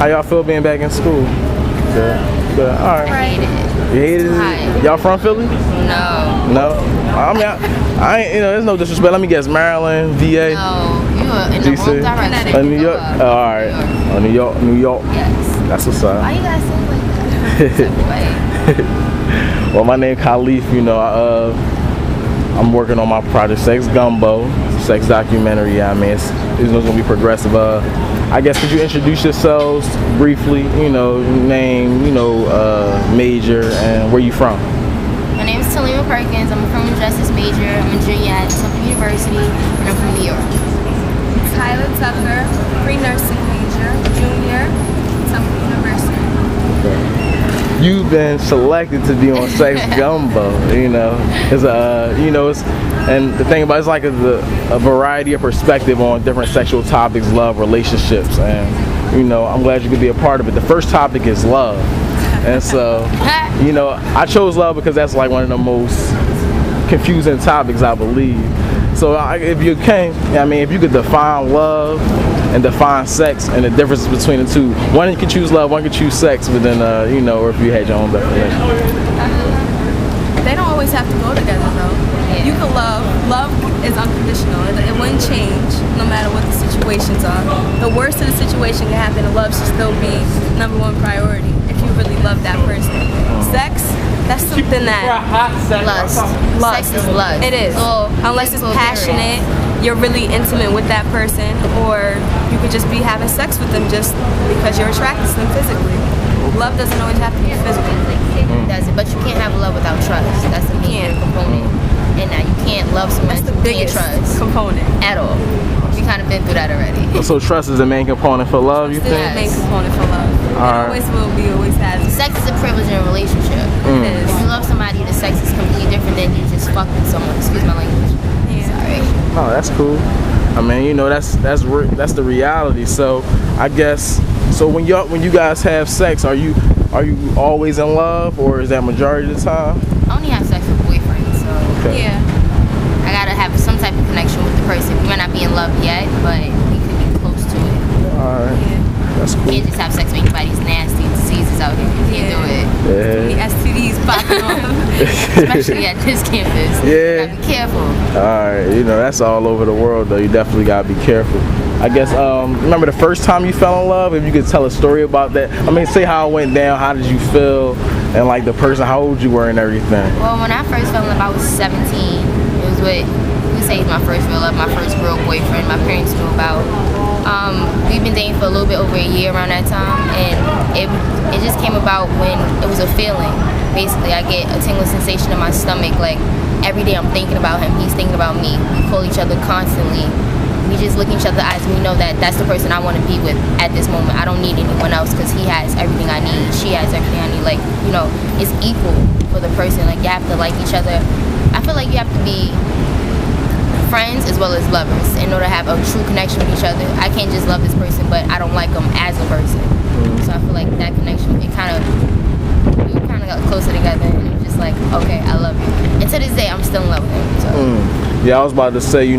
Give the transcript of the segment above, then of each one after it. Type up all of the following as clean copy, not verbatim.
How y'all feel being back in school? Good. Good. All right. I hate it. You hated it? Y'all from Philly? No. No. I mean, I ain't. You know, there's no disrespect. Let me guess. Maryland, VA. No. You are in the DC? wrong direction. New York. Oh, all right. Oh, New York. New York. Yes. That's what's up. Why you guys say like that? Well, my name Khalif. You know, I'm working on my project, Sex Gumbo, sex documentary. I mean, it's gonna be progressive. I guess could you introduce yourselves briefly? You know, name, major, and where you from? My name is Talima Perkins. I'm a criminal justice major. I'm a junior at Temple University, and I'm from New York. Tyler Tucker, pre-nursing major, junior, Temple University. Okay. You've been selected to be on Sex Gumbo. And the thing about it's like a variety of perspective on different sexual topics, love, relationships, and I'm glad you could be a part of it. The first topic is love, and so I chose love because that's like one of the most confusing topics, I believe. So if you could define love and define sex and the differences between the two. One you can choose love, one can choose sex, but then or if you had your own definition. They don't always have to go together though. You can love is unconditional. It wouldn't change no matter what the situations are. The worst of the situation can happen and love should still be number one priority if you really love that person. Sex, that's something that Lust. Sex is lust. It is. Unless it's passionate, you're really intimate with that person, or you could just be having sex with them just because you're attracted to them physically. Love doesn't always have to be physical. It doesn't, but you can't have love without trust. That's the main component. And now you can't love someone That's the who can't biggest trust component at all. We kind of been through that already. So trust is the main component for love, you Still think? the main component for love. It always will be, always has. Sex is a privilege in a relationship. It is. If you love somebody, the sex is completely different than you just fucking someone. Excuse my language. Yeah. Sorry. No, that's cool. I mean, that's the reality. So I guess when you guys have sex, are you always in love, or is that majority of the time? I only have sex with boyfriends, so Okay. Yeah. I gotta have some type of connection with the person. We might not be in love yet, but we could be close to it. All right. That's You cool. can't just have sex with anybody's nasty diseases out here. You can't do it. The STDs popping off. Especially at this campus. Yeah. You gotta be careful. All right. That's all over the world, though. You definitely gotta be careful. I guess. Remember the first time you fell in love? If you could tell a story about that. I mean, say how it went down. How did you feel? And like the person, how old you were, and everything. Well, when I first fell in love, I was 17. It was with, you could say, my first real love, my first real boyfriend. My parents knew about. We've been dating for a little bit over a year around that time, and it just came about when it was a feeling. Basically, I get a tingling sensation in my stomach. Like every day, I'm thinking about him. He's thinking about me. We call each other constantly. We just look in each other's eyes and we know that that's the person I want to be with at this moment. I don't need anyone else because he has everything I need. She has everything I need. Like, it's equal for the person. Like, you have to like each other. I feel like you have to be friends as well as lovers in order to have a true connection with each other. I can't just love this person, but I don't like them as a person. So I feel like that connection, we kind of got closer together, and it was just like, okay, I love you. And to this day, I'm still in love with him. So. Yeah, I was about to say,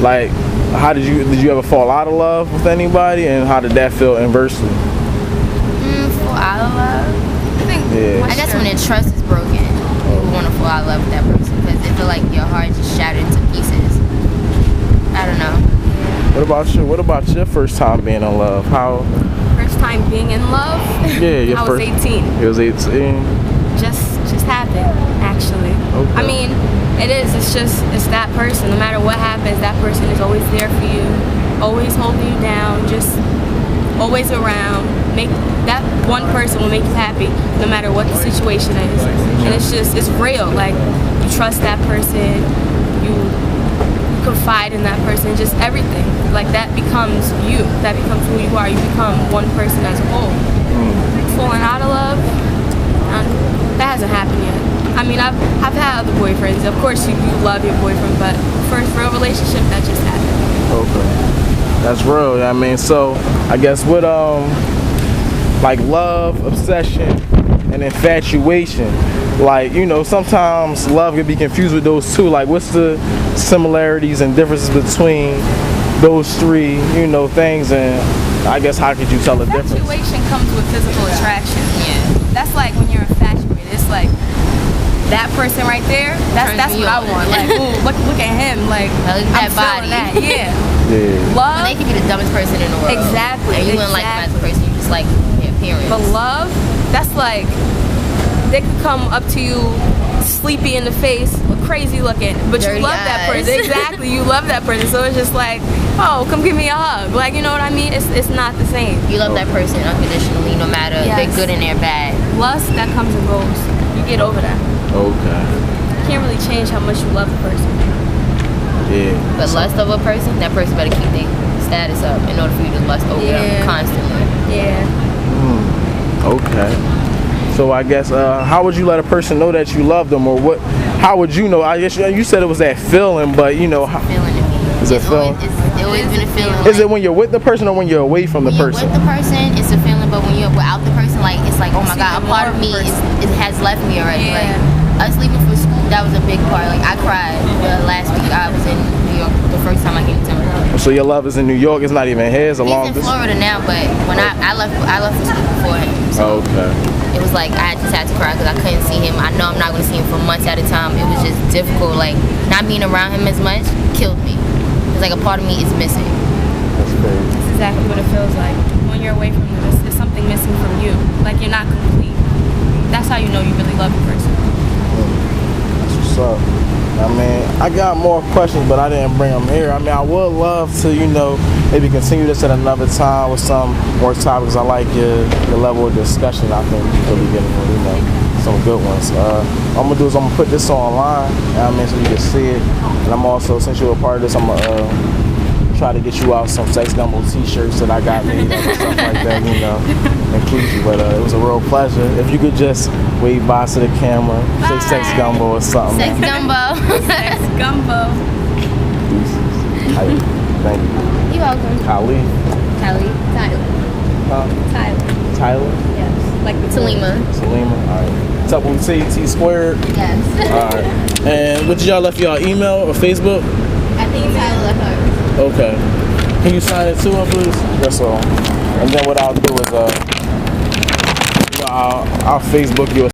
like, how did you ever fall out of love with anybody, and how did that feel inversely? Fall out of love? Yeah. I guess when the trust is broken, you would want to fall out of love with that person because it feel like your heart just shattered to pieces. I don't know. What about you? What about your first time being in love? How? First time being in love? Yeah, your I was 18. It was 18. Just happened, actually. Okay. I mean, it's that person. No matter what happens, that person is always there for you, always holding you down, just always around. That one person will make you happy, no matter what the situation is. And it's real. Like, you trust that person, you confide in that person, just everything. Like, that becomes you. That becomes who you are. You become one person as a whole. Falling out of love, that hasn't happened yet. I mean, I've had other boyfriends. Of course, you love your boyfriend, but first real relationship, that just happened. Okay. That's real. I mean, so I guess with like love, obsession, and infatuation, like, sometimes love can be confused with those two. Like, what's the similarities and differences between those three, things, and I guess how could you tell the difference? Infatuation comes with physical attraction. Yeah. That's like when you're infatuated. It's like that person right there. That's Turns me what I on. want. Like, ooh, look at him. Like, Look at that I'm body. feeling that. Yeah. Yeah. Love. They could be the dumbest person in the world. Exactly, And you wouldn't like them as a person. You just like their appearance. But love, that's like they could come up to you sleepy in the face, crazy looking, but Dirty you love that eyes. person. Exactly, you love that person. So it's just like, oh, come give me a hug. Like, you know what I mean? It's not the same. You love that person unconditionally, no matter Yes. they're good and they're bad. Lust, that comes and goes. You get over that. Okay. You can't really change how much you love the person. Yeah. But lust of a person, that person better keep their status up in order for you to lust over Yeah. them constantly. Yeah. Okay. So I guess how would you let a person know that you love them, or what? How would you know? I guess you said it was that feeling, but you know, Feeling to me. Is it feeling? It's always been a feeling. is it when you're with the person or when you're away from the when person? you're with the person, it's a feeling, but when you're without the person, like it's like, oh my It's god, a even part of more me of a person. it has left me already. Yeah. Like us leaving from school, that was a big part. Like I cried last week. I was in New York the first time I came to Temple. So your love is in New York. It's not even here. It's a long He's in distance. Florida now, but when I left for school before him. So Okay. it was like I just had to cry because I couldn't see him. I know I'm not going to see him for months at a time. It was just difficult. Like not being around him as much killed me. It's like a part of me is missing. That's crazy. That's exactly what it feels like. When you're away from them, there's something missing from you. Like you're not complete. That's how you know you really love a person. That's what's up. I mean, I got more questions, but I didn't bring them here. I mean, I would love to, maybe continue this at another time with some more topics. I like your level of discussion. I think you're really getting, some good ones. What I'm gonna do is I'm gonna put this online, so you can see it. And I'm also, since you're a part of this, I'm gonna try to get you out some Sex Gumbo t-shirts that I got made up and stuff like that, include you. But it was a real pleasure. If you could just wave bye to the camera, say Sex Gumbo or something. Sex Gumbo. Sex Gumbo. Thank you. You're welcome. Kali. Tyler. Tyler. Yes. Like the Talima. Talima. All right. What's up with T Squared? Yes. All right. And what did y'all left y'all email or Facebook? I think Tyler left hers. Okay. Can you sign it too, please? That's all. And then what I'll do is, I'll Facebook you.